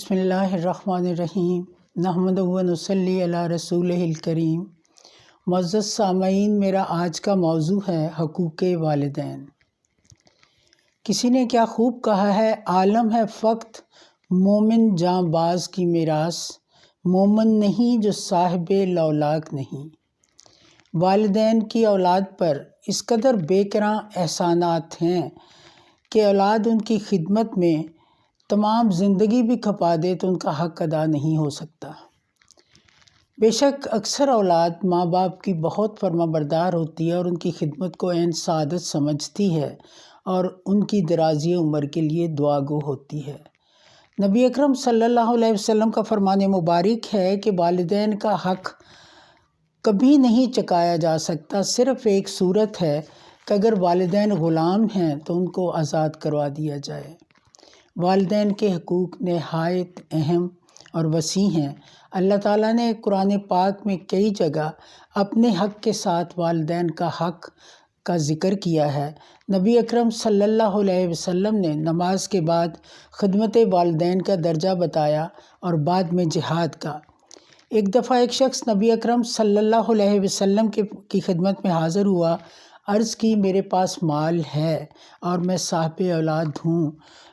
بسم اللہ الرحمن الرحیم نحمدہ و نصلی علی رسولہ الکریم۔ معزز سامعین، میرا آج کا موضوع ہے حقوق والدین۔ کسی نے کیا خوب کہا ہے، عالم ہے فقط مومن جاں باز کی میراث، مومن نہیں جو صاحب لولاک نہیں۔ والدین کی اولاد پر اس قدر بے کراں احسانات ہیں کہ اولاد ان کی خدمت میں تمام زندگی بھی کھپا دے تو ان کا حق ادا نہیں ہو سکتا۔ بے شک اکثر اولاد ماں باپ کی بہت فرما بردار ہوتی ہے اور ان کی خدمت کو عین سعادت سمجھتی ہے اور ان کی درازی عمر کے لیے دعا گو ہوتی ہے۔ نبی اکرم صلی اللہ علیہ وسلم کا فرمان مبارک ہے کہ والدین کا حق کبھی نہیں چکایا جا سکتا، صرف ایک صورت ہے کہ اگر والدین غلام ہیں تو ان کو آزاد کروا دیا جائے۔ والدین کے حقوق نہایت اہم اور وسیع ہیں۔ اللہ تعالیٰ نے قرآن پاک میں کئی جگہ اپنے حق کے ساتھ والدین کا حق کا ذکر کیا ہے۔ نبی اکرم صلی اللہ علیہ وسلم نے نماز کے بعد خدمت والدین کا درجہ بتایا اور بعد میں جہاد کا۔ ایک دفعہ ایک شخص نبی اکرم صلی اللہ علیہ وسلم کی خدمت میں حاضر ہوا، عرض کی، میرے پاس مال ہے اور میں صاحب اولاد ہوں،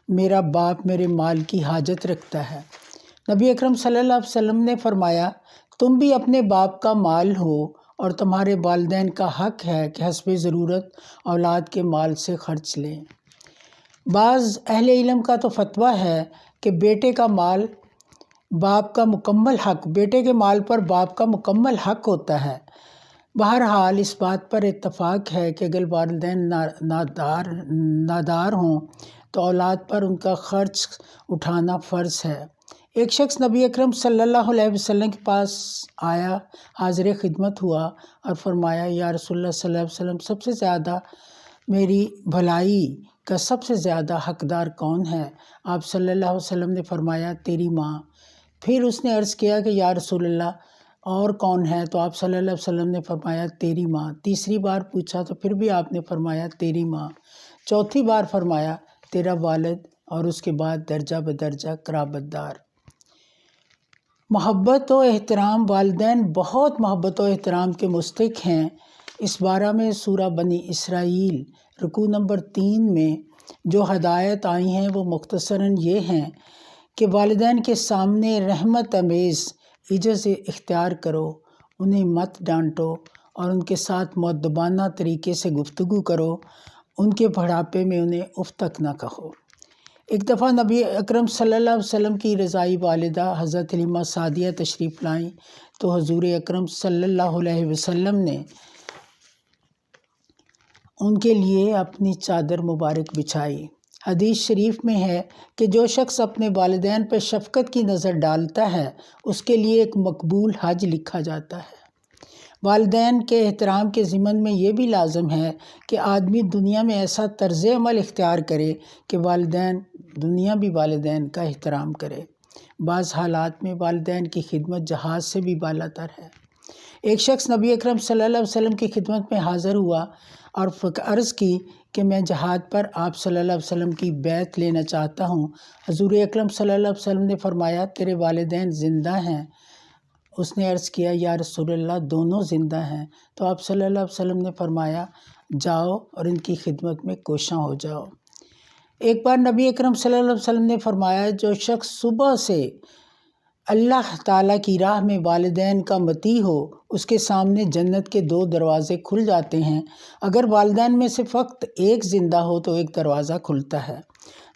میرا باپ میرے مال کی حاجت رکھتا ہے۔ نبی اکرم صلی اللہ علیہ وسلم نے فرمایا، تم بھی اپنے باپ کا مال ہو اور تمہارے والدین کا حق ہے کہ حسب ضرورت اولاد کے مال سے خرچ لیں۔ بعض اہل علم کا تو فتویٰ ہے کہ بیٹے کا مال باپ کا مکمل حق، بیٹے کے مال پر باپ کا مکمل حق ہوتا ہے۔ بہرحال اس بات پر اتفاق ہے کہ اگر والدین نادار ہوں تو اولاد پر ان کا خرچ اٹھانا فرض ہے۔ ایک شخص نبی اکرم صلی اللہ علیہ وسلم کے پاس آیا، حاضر خدمت ہوا اور فرمایا، یا رسول اللہ صلی اللہ علیہ وسلم، سب سے زیادہ میری بھلائی کا سب سے زیادہ حقدار کون ہے؟ آپ صلی اللہ علیہ وسلم نے فرمایا، تیری ماں۔ پھر اس نے عرض کیا کہ یا رسول اللہ اور کون ہے؟ تو آپ صلی اللہ علیہ وسلم نے فرمایا، تیری ماں۔ تیسری بار پوچھا تو پھر بھی آپ نے فرمایا، تیری ماں۔ چوتھی بار فرمایا، تیرا والد، اور اس کے بعد درجہ بدرجہ قرابت دار۔ محبت و احترام، والدین بہت محبت و احترام کے مستحق ہیں۔ اس بارے میں سورہ بنی اسرائیل رکوع نمبر 3 میں جو ہدایت آئی ہیں وہ مختصراً یہ ہیں کہ والدین کے سامنے رحمت امیز عجز اختیار کرو، انہیں مت ڈانٹو اور ان کے ساتھ مؤدبانہ طریقے سے گفتگو کرو، ان کے بڑھاپے میں انہیں اف تک نہ کہو۔ ایک دفعہ نبی اکرم صلی اللہ علیہ وسلم کی رضائی والدہ حضرت حلیمہ سعدیہ تشریف لائیں تو حضور اکرم صلی اللہ علیہ وسلم نے ان کے لیے اپنی چادر مبارک بچھائی۔ حدیث شریف میں ہے کہ جو شخص اپنے والدین پر شفقت کی نظر ڈالتا ہے اس کے لیے ایک مقبول حج لکھا جاتا ہے۔ والدین کے احترام کے ضمن میں یہ بھی لازم ہے کہ آدمی دنیا میں ایسا طرز عمل اختیار کرے کہ دنیا بھی والدین کا احترام کرے۔ بعض حالات میں والدین کی خدمت جہاز سے بھی بالا تر ہے۔ ایک شخص نبی اکرم صلی اللہ علیہ وسلم کی خدمت میں حاضر ہوا اور عرض کی کہ میں جہاد پر آپ صلی اللہ علیہ وسلم کی بیعت لینا چاہتا ہوں۔ حضور اکرم صلی اللہ علیہ وسلم نے فرمایا، تیرے والدین زندہ ہیں؟ اس نے عرض کیا، یا رسول اللہ دونوں زندہ ہیں۔ تو آپ صلی اللہ علیہ وسلم نے فرمایا، جاؤ اور ان کی خدمت میں کوشاں ہو جاؤ۔ ایک بار نبی اکرم صلی اللہ علیہ وسلم نے فرمایا، جو شخص صبح سے اللہ تعالیٰ کی راہ میں والدین کا مطیع ہو اس کے سامنے جنت کے 2 دروازے کھل جاتے ہیں۔ اگر والدین میں سے فقط ایک زندہ ہو تو ایک دروازہ کھلتا ہے۔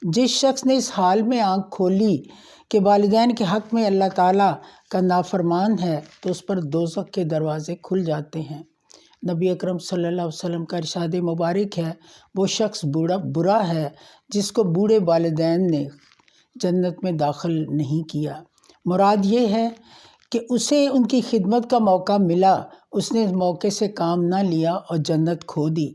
جس شخص نے اس حال میں آنکھ کھولی کہ والدین کے حق میں اللہ تعالیٰ کا نافرمان ہے تو اس پر دوزخ کے دروازے کھل جاتے ہیں۔ نبی اکرم صلی اللہ علیہ وسلم کا ارشاد مبارک ہے، وہ شخص برا ہے جس کو بوڑھے والدین نے جنت میں داخل نہیں کیا۔ مراد یہ ہے کہ اسے ان کی خدمت کا موقع ملا، اس نے اس موقع سے کام نہ لیا اور جنت کھو دی۔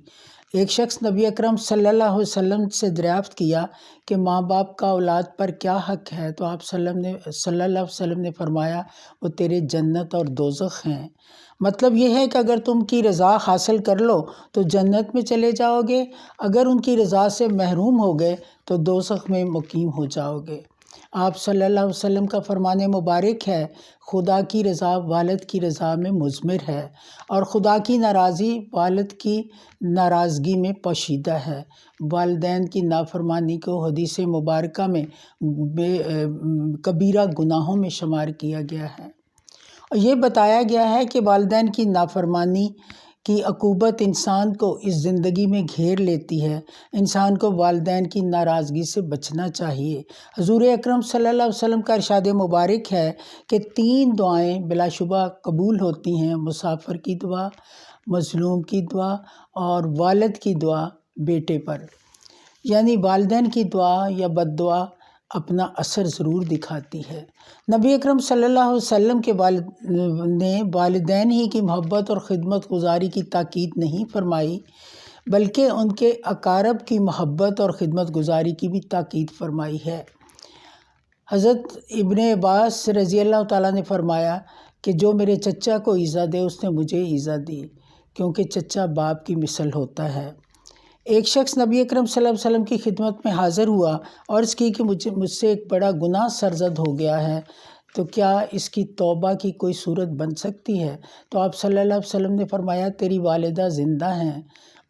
ایک شخص نبی اکرم صلی اللہ علیہ وسلم سے دریافت کیا کہ ماں باپ کا اولاد پر کیا حق ہے؟ تو آپ صلی اللہ علیہ وسلم نے فرمایا، وہ تیرے جنت اور دوزخ ہیں۔ مطلب یہ ہے کہ اگر تم کی رضا حاصل کر لو تو جنت میں چلے جاؤ گے، اگر ان کی رضا سے محروم ہو گئے تو دوزخ میں مقیم ہو جاؤ گے۔ آپ صلی اللہ علیہ وسلم کا فرمان مبارک ہے، خدا کی رضا والد کی رضا میں مضمر ہے، اور خدا کی ناراضی والد کی ناراضگی میں پوشیدہ ہے۔ والدین کی نافرمانی کو حدیث مبارکہ میں کبیرہ گناہوں میں شمار کیا گیا ہے، اور یہ بتایا گیا ہے کہ والدین کی نافرمانی کی عقوبت انسان کو اس زندگی میں گھیر لیتی ہے۔ انسان کو والدین کی ناراضگی سے بچنا چاہیے۔ حضور اکرم صلی اللہ علیہ وسلم کا ارشاد مبارک ہے کہ 3 دعائیں بلا شبہ قبول ہوتی ہیں: مسافر کی دعا، مظلوم کی دعا، اور والد کی دعا بیٹے پر۔ یعنی والدین کی دعا یا بد دعا اپنا اثر ضرور دکھاتی ہے۔ نبی اکرم صلی اللہ علیہ وسلم کے نے والدین ہی کی محبت اور خدمت گزاری کی تاکید نہیں فرمائی، بلکہ ان کے اقارب کی محبت اور خدمت گزاری کی بھی تاکید فرمائی ہے۔ حضرت ابن عباس رضی اللہ تعالیٰ نے فرمایا کہ جو میرے چچا کو ایذا دے اس نے مجھے ایذا دی، کیونکہ چچا باپ کی مثل ہوتا ہے۔ ایک شخص نبی اکرم صلی اللہ علیہ وسلم کی خدمت میں حاضر ہوا اور عرض کی کہ مجھ سے ایک بڑا گناہ سرزد ہو گیا ہے، تو کیا اس کی توبہ کی کوئی صورت بن سکتی ہے؟ تو آپ صلی اللہ علیہ وسلم نے فرمایا تیری والدہ زندہ ہیں۔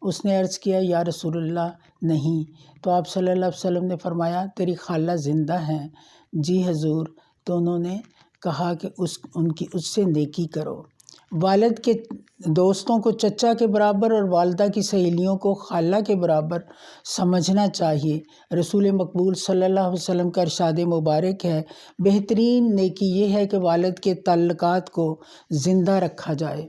اس نے عرض کیا یا رسول اللہ نہیں۔ تو آپ صلی اللہ علیہ وسلم نے فرمایا تیری خالہ زندہ ہیں؟ جی حضور۔ تو انہوں نے کہا کہ اس سے نیکی کرو۔ والد کے دوستوں کو چچا کے برابر اور والدہ کی سہیلیوں کو خالہ کے برابر سمجھنا چاہیے۔ رسول مقبول صلی اللہ علیہ وسلم کا ارشاد مبارک ہے، بہترین نیکی یہ ہے کہ والد کے تعلقات کو زندہ رکھا جائے۔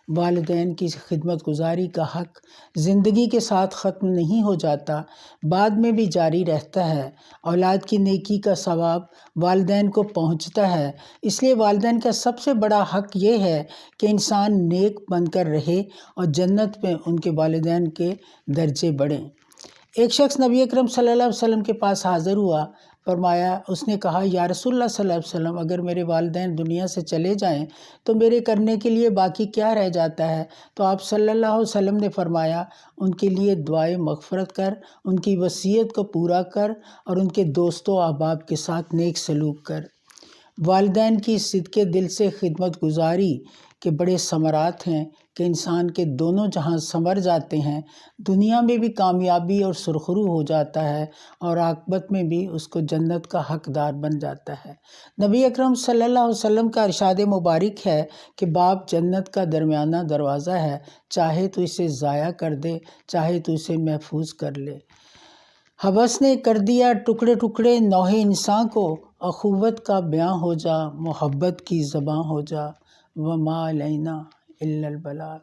والدین کی خدمت گزاری کا حق زندگی کے ساتھ ختم نہیں ہو جاتا، بعد میں بھی جاری رہتا ہے۔ اولاد کی نیکی کا ثواب والدین کو پہنچتا ہے، اس لیے والدین کا سب سے بڑا حق یہ ہے کہ انسان نیک بن کر رہے اور جنت میں ان کے والدین کے درجے بڑھیں۔ ایک شخص نبی اکرم صلی اللہ علیہ وسلم کے پاس حاضر ہوا، فرمایا اس نے کہا یا رسول اللہ صلی اللہ علیہ وسلم اگر میرے والدین دنیا سے چلے جائیں تو میرے کرنے کے لیے باقی کیا رہ جاتا ہے؟ تو آپ صلی اللہ علیہ وسلم نے فرمایا ان کے لیے دعائے مغفرت کر، ان کی وصیت کو پورا کر، اور ان کے دوست و احباب کے ساتھ نیک سلوک کر۔ والدین کی صدقے دل سے خدمت گزاری کے بڑے ثمرات ہیں کہ انسان کے دونوں جہاں سنور جاتے ہیں، دنیا میں بھی کامیابی اور سرخرو ہو جاتا ہے، اور عاقبت میں بھی اس کو جنت کا حقدار بن جاتا ہے۔ نبی اکرم صلی اللہ علیہ وسلم کا ارشاد مبارک ہے کہ باپ جنت کا درمیانہ دروازہ ہے، چاہے تو اسے ضائع کر دے، چاہے تو اسے محفوظ کر لے۔ حبس نے کر دیا ٹکڑے ٹکڑے نوح انسان کو، اخوت کا بیاں ہو جا، محبت کی زباں ہو جا، وما علینا الا البلاغ۔